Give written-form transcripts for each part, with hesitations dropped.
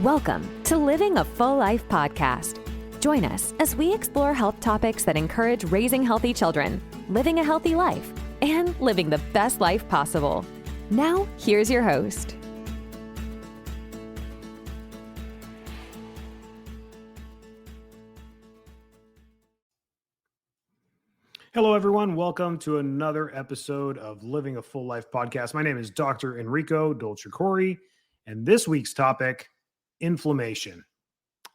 Welcome to Living a Full Life podcast. Join us as we explore health topics that encourage raising healthy children, living a healthy life, and living the best life possible. Now, here's your host. Hello, everyone. Welcome to another episode of Living a Full Life podcast. My name is Dr. Enrico Dolcecore, and this week's topic, inflammation.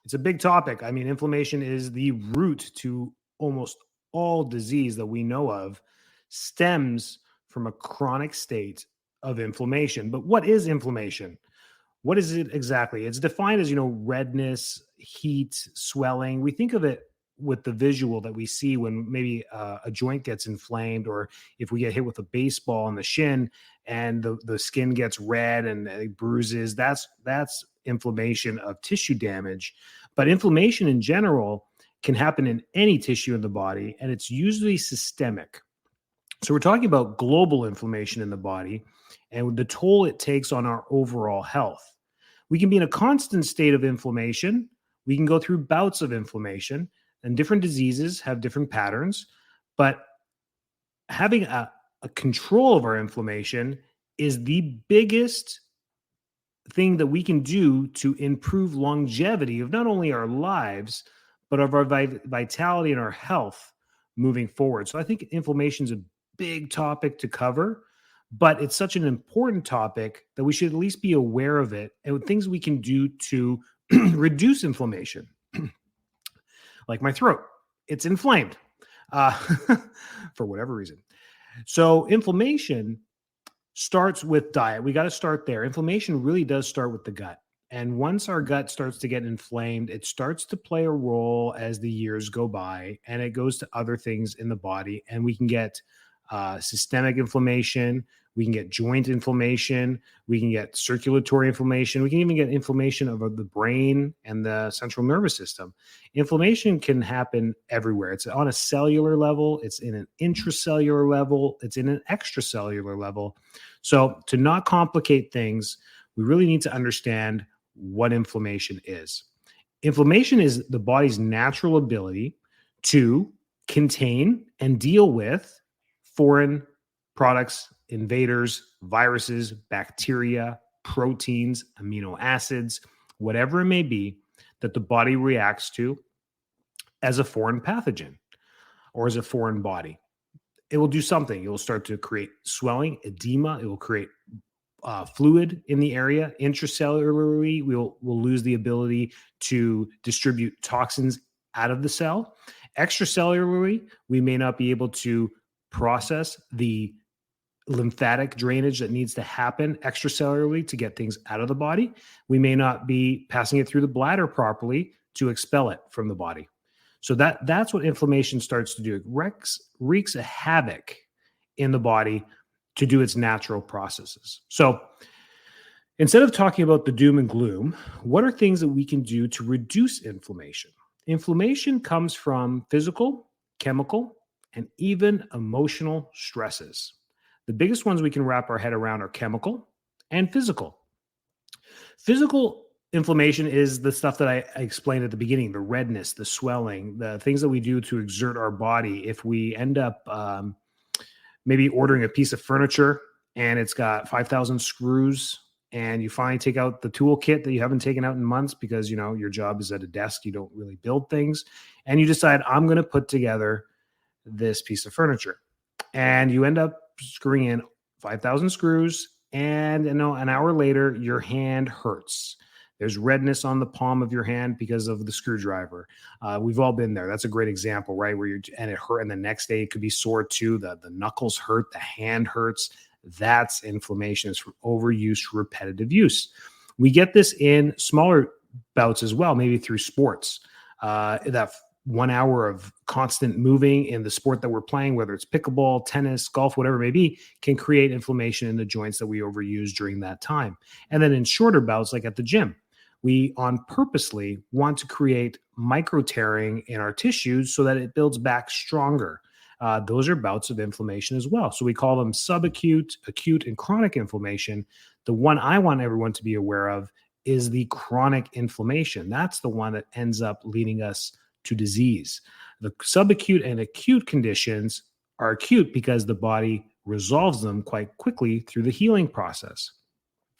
It's a big topic. I mean, inflammation is the root to almost all disease that we know of, stems from a chronic state of inflammation. But what is inflammation? What is it exactly? It's defined as, redness, heat, swelling. We think of it with the visual that we see when maybe a joint gets inflamed, or if we get hit with a baseball on the shin and the skin gets red and it bruises. That's inflammation of tissue damage. But inflammation in general can happen in any tissue in the body, and it's usually systemic. So we're talking about global inflammation in the body and the toll it takes on our overall health. We can be in a constant state of inflammation. We can go through bouts of inflammation, and different diseases have different patterns. But having a control of our inflammation is the biggest thing that we can do to improve longevity of not only our lives, but of our vitality and our health moving forward. So I think inflammation is a big topic to cover, but it's such an important topic that we should at least be aware of it and things we can do to reduce inflammation. Like my throat, it's inflamed for whatever reason. So inflammation starts with diet. We got to start there. Inflammation really does start with the gut. And once our gut starts to get inflamed, it starts to play a role as the years go by, and it goes to other things in the body. And we can get systemic inflammation. We can get joint inflammation. We can get circulatory inflammation. We can even get inflammation of the brain and the central nervous system. Inflammation can happen everywhere. It's on a cellular level. It's in an intracellular level. It's in an extracellular level. So to not complicate things, we really need to understand what inflammation is. Inflammation is the body's natural ability to contain and deal with foreign products, invaders, viruses, bacteria, proteins, amino acids, whatever it may be that the body reacts to as a foreign pathogen or as a foreign body. It will do something. It will start to create swelling, edema. It will create fluid in the area. Intracellularly, we'll lose the ability to distribute toxins out of the cell. Extracellularly, we may not be able to process the lymphatic drainage that needs to happen extracellularly to get things out of the body. We may not be passing it through the bladder properly to expel it from the body. So that's what inflammation starts to do. It wreaks a havoc in the body to do its natural processes. So instead of talking about the doom and gloom, what are things that we can do to reduce inflammation? Inflammation comes from physical, chemical, and even emotional stresses. The biggest ones we can wrap our head around are chemical and physical. Physical inflammation is the stuff that I explained at the beginning, the redness, the swelling, the things that we do to exert our body. If we end up maybe ordering a piece of furniture and it's got 5,000 screws, and you finally take out the toolkit that you haven't taken out in months because, your job is at a desk, you don't really build things, and you decide, I'm going to put together this piece of furniture. And you end up screwing in 5,000 screws, and an hour later, your hand hurts. There's redness on the palm of your hand because of the screwdriver. We've all been there. That's a great example, right? And it hurt, and the next day it could be sore too. The knuckles hurt, the hand hurts. That's inflammation. It's from overuse, repetitive use. We get this in smaller bouts as well, maybe through sports. That 1 hour of constant moving in the sport that we're playing, whether it's pickleball, tennis, golf, whatever it may be, can create inflammation in the joints that we overuse during that time. And then in shorter bouts, like at the gym, we purposely want to create micro tearing in our tissues so that it builds back stronger. Those are bouts of inflammation as well. So we call them subacute, acute, and chronic inflammation. The one I want everyone to be aware of is the chronic inflammation. That's the one that ends up leading us to disease. The subacute and acute conditions are acute because the body resolves them quite quickly through the healing process.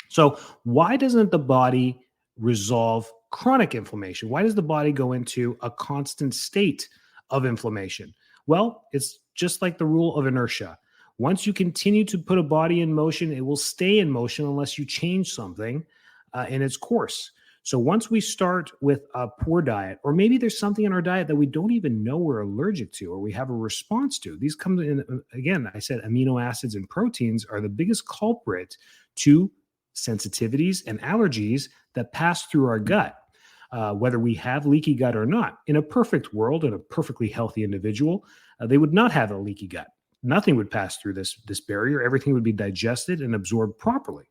So why doesn't the body resolve chronic inflammation? Why does the body go into a constant state of inflammation? Well, it's just like the rule of inertia. Once you continue to put a body in motion, it will stay in motion unless you change something in its course. So once we start with a poor diet, or maybe there's something in our diet that we don't even know we're allergic to or we have a response to, these come in, again, I said amino acids and proteins are the biggest culprit to sensitivities and allergies that pass through our gut, whether we have leaky gut or not. In a perfect world, in a perfectly healthy individual, they would not have a leaky gut. Nothing would pass through this barrier. Everything would be digested and absorbed properly.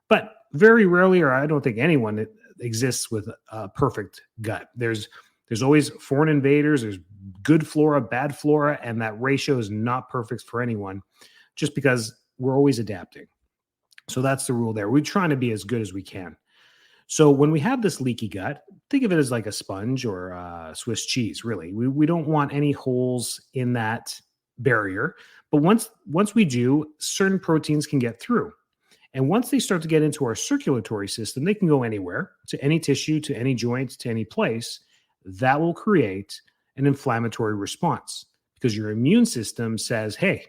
But very rarely, or I don't think anyone exists with a perfect gut. There's always foreign invaders, there's good flora, bad flora, and that ratio is not perfect for anyone just because we're always adapting. So that's the rule there. We're trying to be as good as we can. So when we have this leaky gut, think of it as like a sponge or Swiss cheese, really. We don't want any holes in that barrier. But once we do, certain proteins can get through. And once they start to get into our circulatory system, they can go anywhere, to any tissue, to any joint, to any place. That will create an inflammatory response because your immune system says, hey,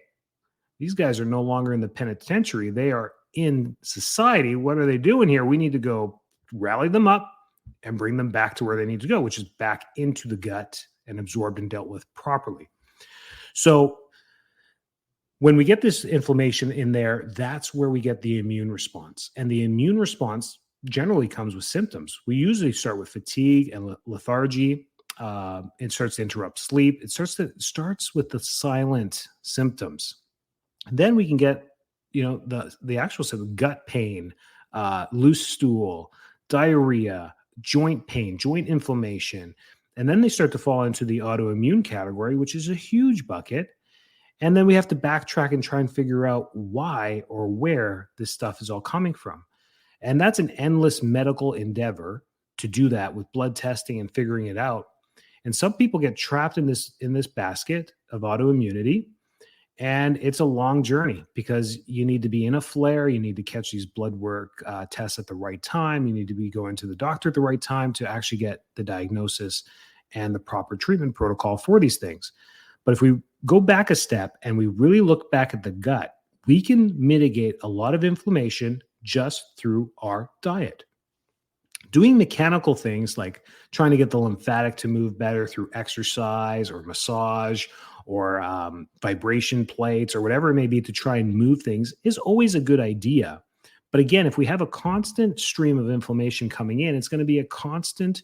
these guys are no longer in the penitentiary. They are in society. What are they doing here? We need to go rally them up and bring them back to where they need to go, which is back into the gut and absorbed and dealt with properly. So when we get this inflammation in there, that's where we get the immune response. And the immune response generally comes with symptoms. We usually start with fatigue and lethargy. It starts to interrupt sleep. It starts with the silent symptoms. Then we can get, the actual symptom, gut pain, loose stool, diarrhea, joint pain, joint inflammation. And then they start to fall into the autoimmune category, which is a huge bucket. And then we have to backtrack and try and figure out why or where this stuff is all coming from. And that's an endless medical endeavor to do that with blood testing and figuring it out. And some people get trapped in this basket of autoimmunity. And it's a long journey because you need to be in a flare. You need to catch these blood work tests at the right time. You need to be going to the doctor at the right time to actually get the diagnosis and the proper treatment protocol for these things. But if we go back a step and we really look back at the gut, we can mitigate a lot of inflammation just through our diet. Doing mechanical things like trying to get the lymphatic to move better through exercise or massage or vibration plates or whatever it may be to try and move things is always a good idea. But again, if we have a constant stream of inflammation coming in, it's going to be a constant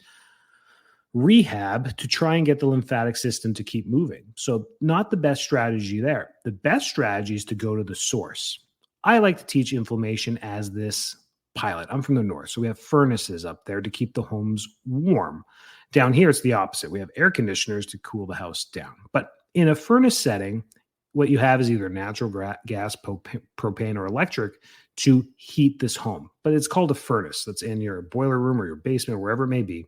rehab to try and get the lymphatic system to keep moving. So not the best strategy there. The best strategy is to go to the source. I like to teach inflammation as this pilot. I'm from the north, so we have furnaces up there to keep the homes warm. Down here, it's the opposite. We have air conditioners to cool the house down. But in a furnace setting, what you have is either natural gas, propane, or electric to heat this home. But it's called a furnace. That's in your boiler room or your basement or wherever it may be.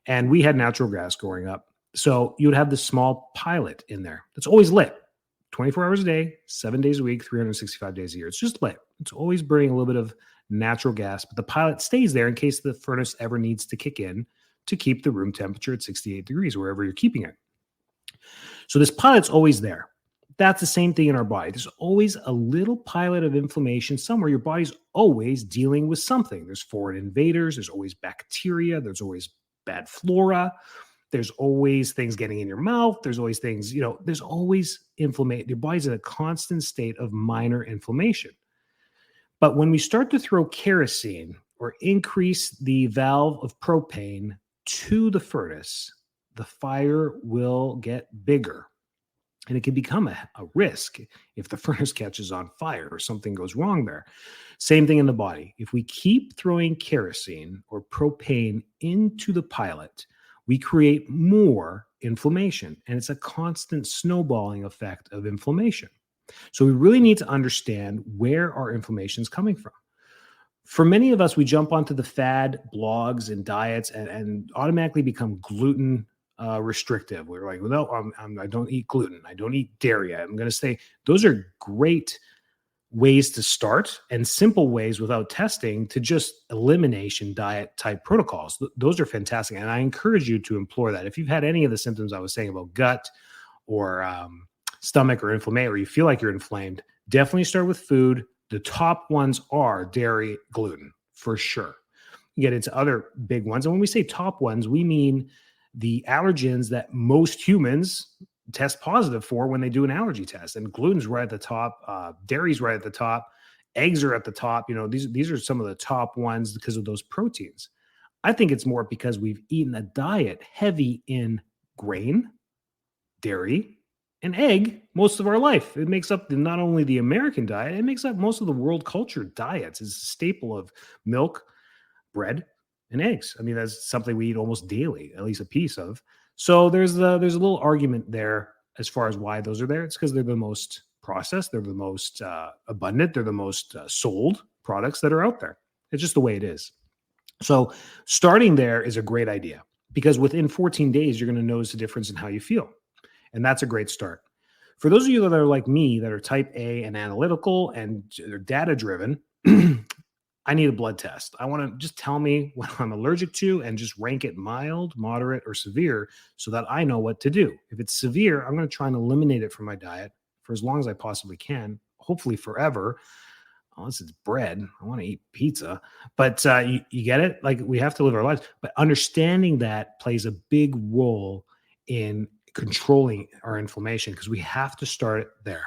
And we had natural gas growing up. So you would have this small pilot in there that's always lit 24 hours a day, 7 days a week, 365 days a year. It's just lit. It's always burning a little bit of natural gas, but the pilot stays there in case the furnace ever needs to kick in to keep the room temperature at 68 degrees, wherever you're keeping it. So this pilot's always there. That's the same thing in our body. There's always a little pilot of inflammation somewhere. Your body's always dealing with something. There's foreign invaders. There's always bacteria. There's always bad flora. There's always things getting in your mouth. There's always things, there's always inflammation. Your body's in a constant state of minor inflammation. But when we start to throw kerosene or increase the valve of propane to the furnace, the fire will get bigger. And it can become a risk if the furnace catches on fire or something goes wrong there. Same thing in the body. If we keep throwing kerosene or propane into the pilot, we create more inflammation. And it's a constant snowballing effect of inflammation. So we really need to understand where our inflammation is coming from. For many of us, we jump onto the fad blogs and diets and automatically become gluten restrictive. We're like, well, no, I don't eat gluten. I don't eat dairy. I'm going to say those are great ways to start and simple ways without testing to just elimination diet type protocols. Those are fantastic. And I encourage you to employ that. If you've had any of the symptoms I was saying about gut or stomach or inflammation, or you feel like you're inflamed, definitely start with food. The top ones are dairy, gluten, for sure. You get into other big ones. And when we say top ones, we mean the allergens that most humans test positive for when they do an allergy test. And gluten's right at the top, dairy's right at the top, eggs are at the top. These are some of the top ones because of those proteins. I think it's more because we've eaten a diet heavy in grain, dairy, and egg most of our life. It makes up not only the American diet, it makes up most of the world culture diets. It's a staple of milk, bread, and eggs. I mean, that's something we eat almost daily, at least a piece of. So there's a little argument there as far as why those are there. It's because they're the most processed, they're the most abundant, they're the most sold products that are out there. It's just the way it is. So starting there is a great idea because within 14 days, you're going to notice a difference in how you feel. And that's a great start. For those of you that are like me, that are type A and analytical and they're data driven, I need a blood test. I want to just tell me what I'm allergic to and just rank it mild, moderate, or severe so that I know what to do. If it's severe, I'm going to try and eliminate it from my diet for as long as I possibly can, hopefully forever. Unless it's bread, I want to eat pizza. But you get it? Like, we have to live our lives. But understanding that plays a big role in controlling our inflammation because we have to start it there.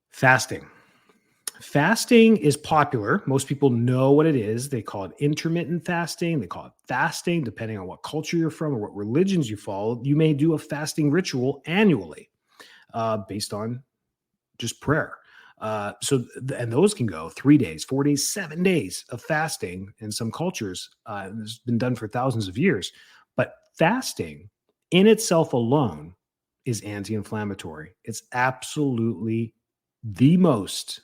Fasting. Fasting is popular. Most people know what it is. They call it intermittent fasting. They call it fasting, depending on what culture you're from or what religions you follow. You may do a fasting ritual annually based on just prayer. And those can go 3 days, 4 days, 7 days of fasting in some cultures. It's been done for thousands of years. But fasting in itself alone is anti-inflammatory. It's absolutely the most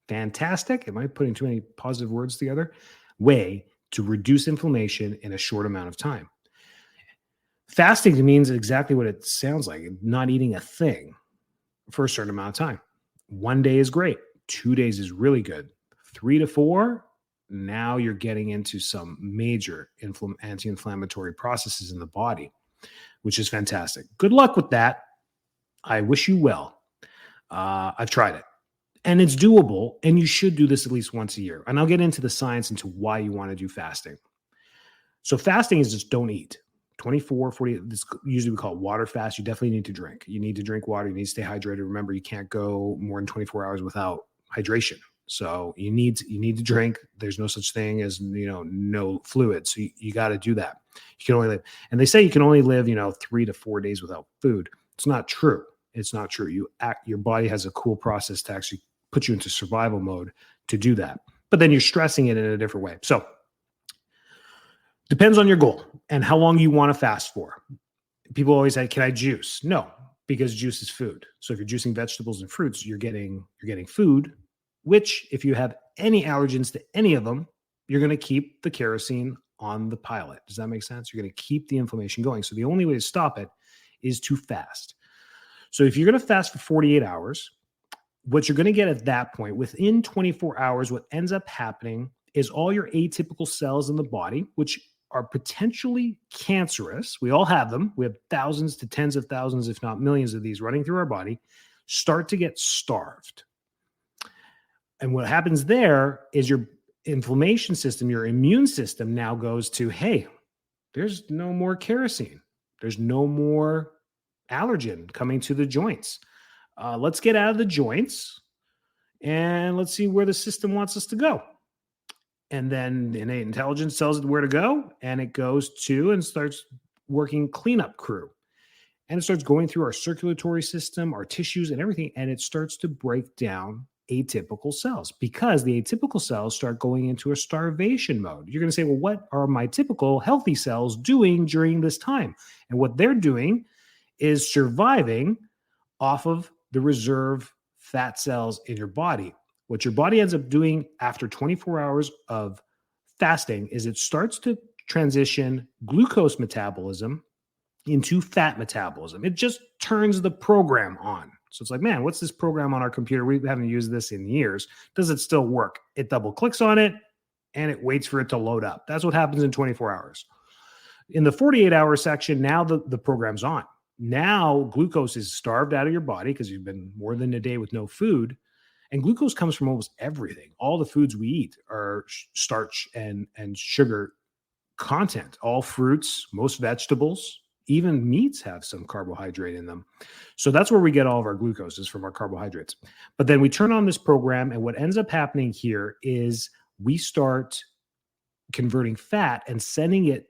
fantastic, am I putting too many positive words together, way to reduce inflammation in a short amount of time. Fasting means exactly what it sounds like, not eating a thing for a certain amount of time. 1 day is great. 2 days is really good. 3 to 4, now you're getting into some major anti-inflammatory processes in the body, which is fantastic. Good luck with that. I wish you well. I've tried it. And it's doable, and you should do this at least once a year. And I'll get into the science into why you want to do fasting. So fasting is just don't eat. 24, 40, this usually we call it water fast. You definitely need to drink. You need to drink water. You need to stay hydrated. Remember, you can't go more than 24 hours without hydration. So you need to drink. There's no such thing as, no fluid. So you got to do that. You can only live. And they say you can only live, 3 to 4 days without food. It's not true. It's not true. Your body has a cool process to actually put you into survival mode to do that. But then you're stressing it in a different way. So depends on your goal and how long you want to fast for. People always say, can I juice? No, because juice is food. So if you're juicing vegetables and fruits, you're getting food, which if you have any allergens to any of them, you're going to keep the kerosene on the pilot. Does that make sense? You're going to keep the inflammation going. So the only way to stop it is to fast. So if you're going to fast for 48 hours, what you're going to get at that point, within 24 hours, what ends up happening is all your atypical cells in the body, which are potentially cancerous, we all have them, we have thousands to tens of thousands, if not millions of these running through our body, start to get starved. And what happens there is your inflammation system, your immune system now goes to, hey, there's no more kerosene. There's no more allergen coming to the joints. Let's get out of the joints and let's see where the system wants us to go. And then the innate intelligence tells it where to go, and it goes to and starts working cleanup crew. And it starts going through our circulatory system, our tissues and everything, and it starts to break down atypical cells because the atypical cells start going into a starvation mode. You're going to say, well, what are my typical healthy cells doing during this time? And what they're doing is surviving off of the reserve fat cells in your body. What your body ends up doing after 24 hours of fasting is it starts to transition glucose metabolism into fat metabolism. It just turns the program on. So it's like, man, what's this program on our computer? We haven't used this in years. Does it still work? It double clicks on it and it waits for it to load up. That's what happens in 24 hours. In the 48-hour section, now the program's on. Now glucose is starved out of your body because you've been more than a day with no food. And glucose comes from almost everything. All the foods we eat are starch and sugar content. All fruits, most vegetables, even meats have some carbohydrate in them. So that's where we get all of our glucose, is from our carbohydrates. But then we turn on this program, and what ends up happening here is we start converting fat and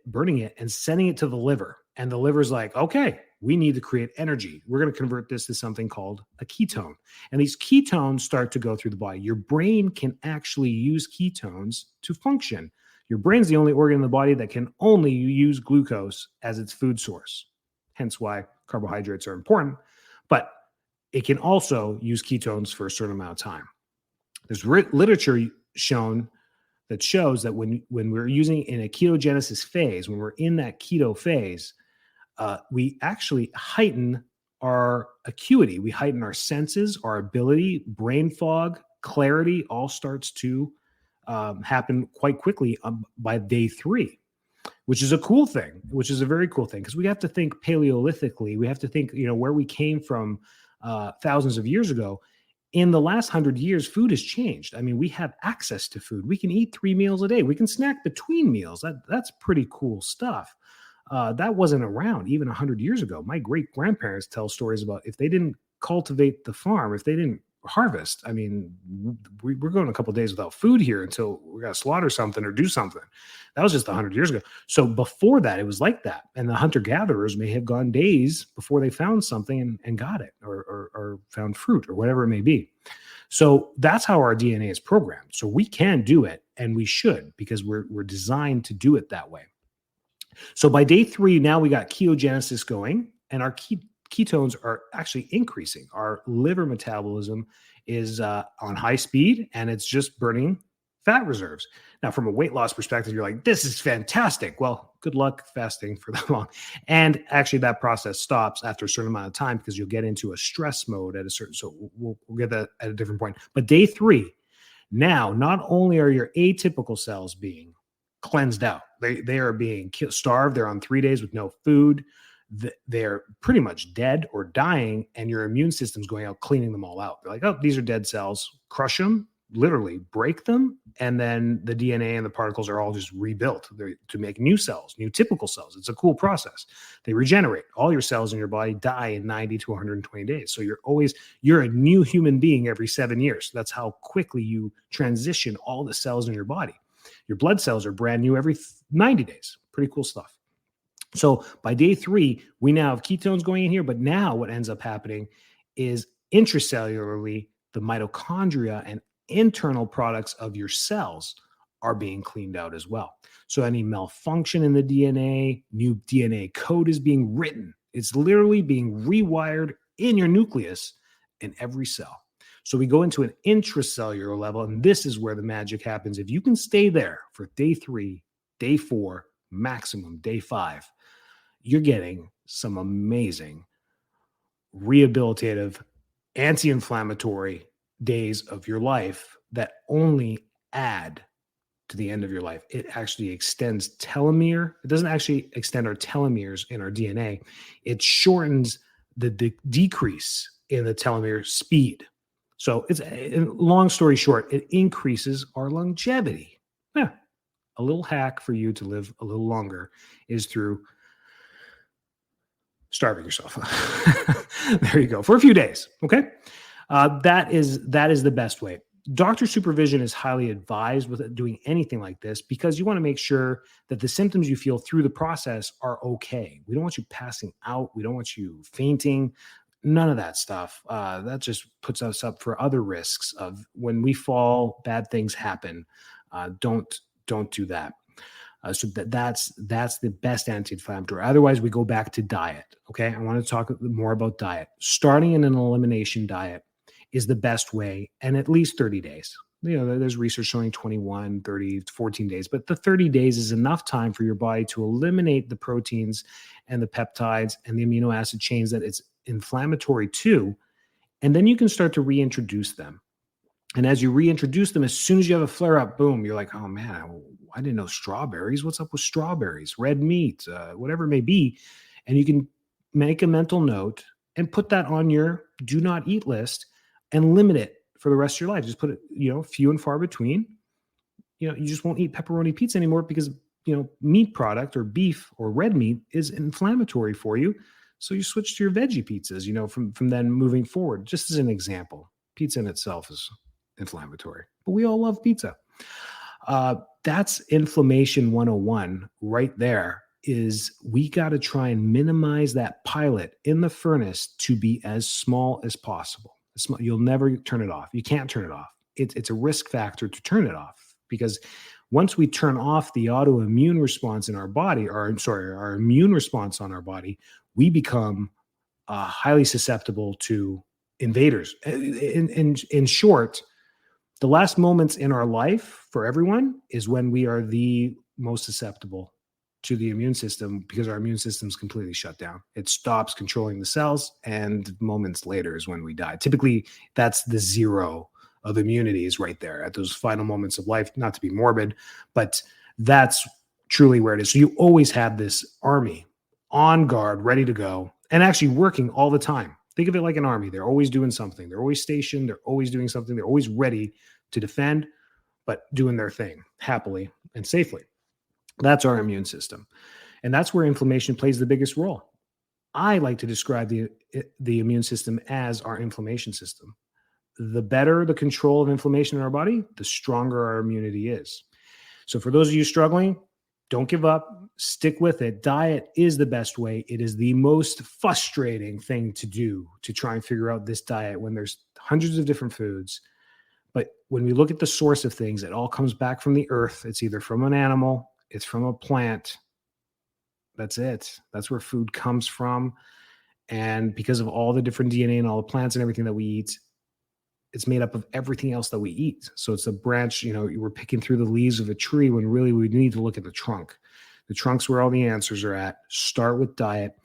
burning it and sending it to the liver. And the liver's like, okay, we need to create energy. We're going to convert this to something called a ketone. And these ketones start to go through the body. Your brain can actually use ketones to function. Your brain's the only organ in the body that can only use glucose as its food source. Hence why carbohydrates are important. But it can also use ketones for a certain amount of time. There's literature shown that shows that when we're using in a ketogenesis phase, when we're in that keto phase, we actually heighten our acuity. We heighten our senses, our ability, brain fog, clarity all starts to happen quite quickly by day 3, which is a cool thing, which is a very cool thing, because we have to think paleolithically. We have to think, where we came from thousands of years ago. In the last 100 years, food has changed. I mean, we have access to food. We can eat 3 meals a day. We can snack between meals. That's pretty cool stuff. That wasn't around even 100 years ago. My great-grandparents tell stories about if they didn't cultivate the farm, if they didn't harvest, I mean, we're going a couple of days without food here until we got to slaughter something or do something. That was just 100 years ago. So before that, it was like that. And the hunter-gatherers may have gone days before they found something and got it, or found fruit or whatever it may be. So that's how our DNA is programmed. So we can do it, and we should, because we're designed to do it that way. So by day 3, now we got ketogenesis going, and our ketones are actually increasing. Our liver metabolism is on high speed, and it's just burning fat reserves. Now, from a weight loss perspective, you're like, this is fantastic. Well, good luck fasting for that long. And actually, that process stops after a certain amount of time, because you'll get into a stress mode so we'll get that at a different point. But day 3, now, not only are your atypical cells being cleansed out, they are being starved. They're on 3 days with no food. They're pretty much dead or dying, and your immune system's going out cleaning them all out. They're like, oh, these are dead cells. Crush them, literally break them, and then the DNA and the particles are all just rebuilt to make new cells, new typical cells. It's a cool process. They regenerate. All your cells in your body die in 90 to 120 days. So you're a new human being every 7 years. That's how quickly you transition all the cells in your body. Your blood cells are brand new every 90 days. Pretty cool stuff. So by day 3, we now have ketones going in here, but now what ends up happening is intracellularly, the mitochondria and internal products of your cells are being cleaned out as well. So any malfunction in the DNA, new DNA code is being written. It's literally being rewired in your nucleus in every cell. So we go into an intracellular level, and this is where the magic happens. If you can stay there for day 3, day 4, maximum day 5, you're getting some amazing rehabilitative, anti-inflammatory days of your life that only add to the end of your life. It actually extends telomere. It doesn't actually extend our telomeres in our DNA. It shortens the decrease in the telomere speed. So it's long story short, it increases our longevity. Yeah. A little hack for you to live a little longer is through starving yourself. There you go, for a few days. Okay. That is the best way. Doctor supervision is highly advised with doing anything like this, because you want to make sure that the symptoms you feel through the process are okay. We don't want you passing out. We don't want you fainting. None of that stuff. That just puts us up for other risks of when we fall, bad things happen. Don't do that. So that's the best anti-inflammatory. Otherwise, we go back to diet. Okay, I want to talk more about diet. Starting in an elimination diet is the best way, and at least 30 days. There's research showing 21, 30, 14 days, but the 30 days is enough time for your body to eliminate the proteins and the peptides and the amino acid chains that it's inflammatory to, and then you can start to reintroduce them. And as you reintroduce them, as soon as you have a flare-up, boom, you're like, oh man, I didn't know strawberries. What's up with strawberries, red meat, whatever it may be. And you can make a mental note and put that on your do not eat list and limit it for the rest of your life. Just put it, few and far between. You just won't eat pepperoni pizza anymore because, meat product or beef or red meat is inflammatory for you. So you switch to your veggie pizzas, from then moving forward, just as an example. Pizza in itself is inflammatory, but we all love pizza. That's inflammation 101 right there. Is we got to try and minimize that pilot in the furnace to be as small as possible. You'll never turn it off. You can't turn it off. It's a risk factor to turn it off, because once we turn off the autoimmune response in our body, our immune response on our body, we become highly susceptible to invaders. In short, the last moments in our life for everyone is when we are the most susceptible to the immune system, because our immune system is completely shut down. It stops controlling the cells, and moments later is when we die. Typically, that's the zero of immunities right there at those final moments of life. Not to be morbid, but that's truly where it is. So you always have this army on guard, ready to go, and actually working all the time. Think of it like an army. They're always doing something. They're always stationed. They're always doing something. They're always ready to defend, but doing their thing happily and safely. That's our immune system. And that's where inflammation plays the biggest role. I like to describe the immune system as our inflammation system. The better the control of inflammation in our body, the stronger our immunity is. So for those of you struggling, don't give up. Stick with it. Diet is the best way. It is the most frustrating thing to do, to try and figure out this diet when there's hundreds of different foods. But when we look at the source of things, it all comes back from the earth. It's either from an animal, it's from a plant. That's it. That's where food comes from. And because of all the different DNA and all the plants and everything that we eat, it's made up of everything else that we eat. So it's a branch, we're picking through the leaves of a tree when really we need to look at the trunk. The trunk's where all the answers are at. Start with diet.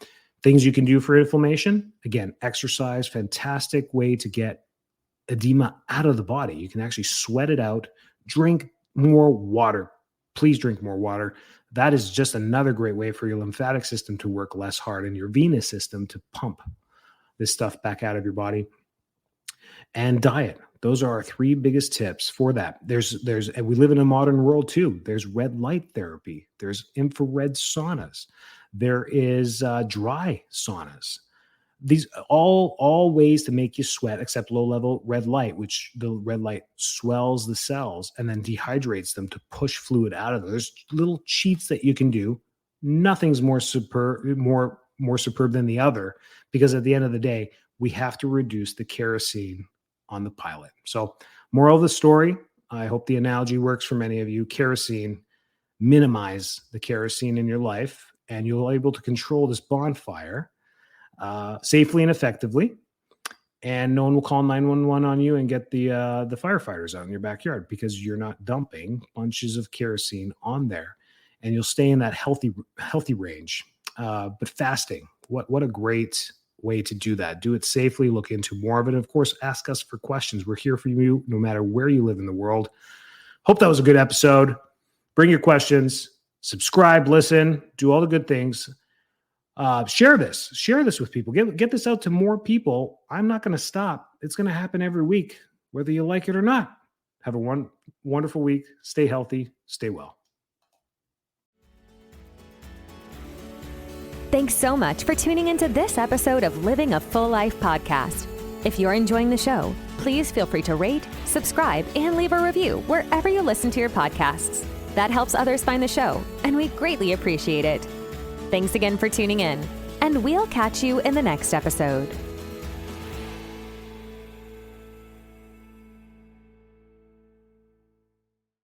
Things you can do for inflammation. Again, exercise, fantastic way to get edema out of the body. You can actually sweat it out. Drink more water. Please drink more water. That is just another great way for your lymphatic system to work less hard and your venous system to pump this stuff back out of your body. And diet. Those are our three biggest tips for that. And we live in a modern world too. There's red light therapy. There's infrared saunas. There is dry saunas. These all ways to make you sweat, except low level red light, which the red light swells the cells and then dehydrates them to push fluid out of them. There's little cheats that you can do. Nothing's more superb than the other, because at the end of the day, we have to reduce the kerosene on the pilot. So moral of the story, I hope the analogy works for many of you. Kerosene, minimize the kerosene in your life, and you'll be able to control this bonfire safely and effectively. And no one will call 911 on you and get the firefighters out in your backyard, because you're not dumping bunches of kerosene on there, and you'll stay in that healthy range. But fasting, what a great way to do that. Do it safely. Look into more of it. And of course, ask us for questions. We're here for you no matter where you live in the world. Hope that was a good episode. Bring your questions, subscribe, listen, do all the good things. Share this with people. Get this out to more people. I'm not going to stop. It's going to happen every week, whether you like it or not. Have a wonderful week. Stay healthy. Stay well. Thanks so much for tuning into this episode of Living a Full Life podcast. If you're enjoying the show, please feel free to rate, subscribe, and leave a review wherever you listen to your podcasts. That helps others find the show, and we greatly appreciate it. Thanks again for tuning in, and we'll catch you in the next episode.